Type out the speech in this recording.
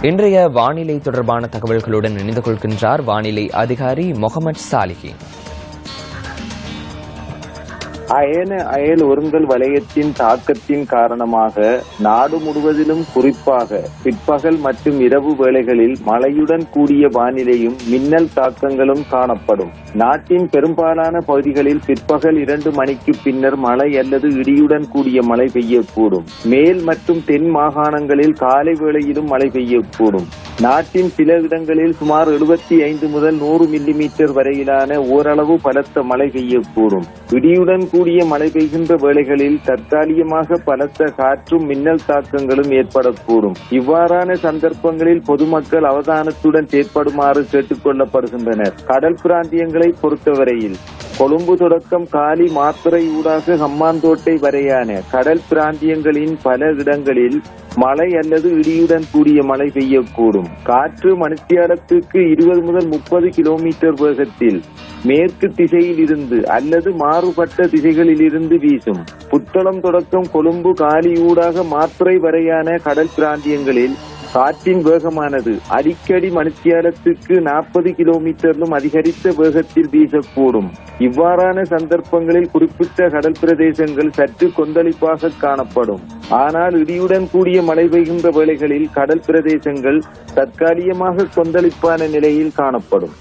இன்றைய வானிலை தொடர்பான தகவல்களுடன் இணைந்து கொள்கின்றார் வானிலை அதிகாரி முகமது சாலிஹின். அயல் ஒருங்கல் வலயத்தின் தாக்கத்தின் காரணமாக நாடு முழுவதிலும் குறிப்பாக பிற்பகல் மற்றும் இரவு வேளைகளில் மழையுடன் கூடிய வானிலையும் மின்னல் தாக்கங்களும் காணப்படும். நாட்டின் பெரும்பாலான பகுதிகளில் பிற்பகல் 2 மணிக்கு பின்னர் மழை அல்லது இடியுடன் கூடிய மழை பெய்யக்கூடும். மேல் மற்றும் தென் மாகாணங்களில் காலை வேளையிலும் மழை பெய்யக்கூடும். நாட்டின் சில இடங்களில் சுமார் 75 முதல் 100 மில்லிமீட்டர் வரையிலான ஓரளவு பலத்த மழை பெய்யக்கூடும். இடியுடன் கூடிய மழை பெய்கின்ற வேளைகளில் தற்காலிகமாக பலத்த காற்றும் மின்னல் தாக்கங்களும் ஏற்படக்கூடும். இவ்வாறான சந்தர்ப்பங்களில் பொதுமக்கள் அவதானத்துடன் செயற்படுமாறு கேட்டுக் கொள்ளப்படுகின்றனர். கடல் பிராந்தியங்களை பொறுத்தவரையில் கொழும்பு தொடக்கம் காலி மாத்தறை ஊடாக ஹம்மாந்தோட்டை வரையான கடல் பிராந்தியங்களின் பல இடங்களில் மழை அல்லது இடியுடன் கூடிய மழை பெய்யக்கூடும். காற்று மணித்தியாலத்துக்கு 20 முதல் 30 கிலோமீட்டர் வேகத்தில் மேற்கு திசையில் இருந்து அல்லது மாறுபட்ட திசைகளில் இருந்து வீசும். புத்தளம் தொடக்கம் கொழும்பு காலி ஊடாக மாத்தறை வரையான கடல் பிராந்தியங்களில் காற்றின் வேகமானது அடிக்கடி மணித்தியாலத்துக்கு 40 கிலோமீட்டரிலும் அதிகரித்த வேகத்தில் வீசக்கூடும். இவ்வாறான சந்தர்ப்பங்களில் குறிப்பிட்ட கடல் பிரதேசங்கள் சற்று கொந்தளிப்பாக காணப்படும். ஆனால் இடியுடன் கூடிய மழை பெய்கின்ற வேளைகளில் கடல் பிரதேசங்கள் தற்காலிகமாக கொந்தளிப்பான நிலையில் காணப்படும்.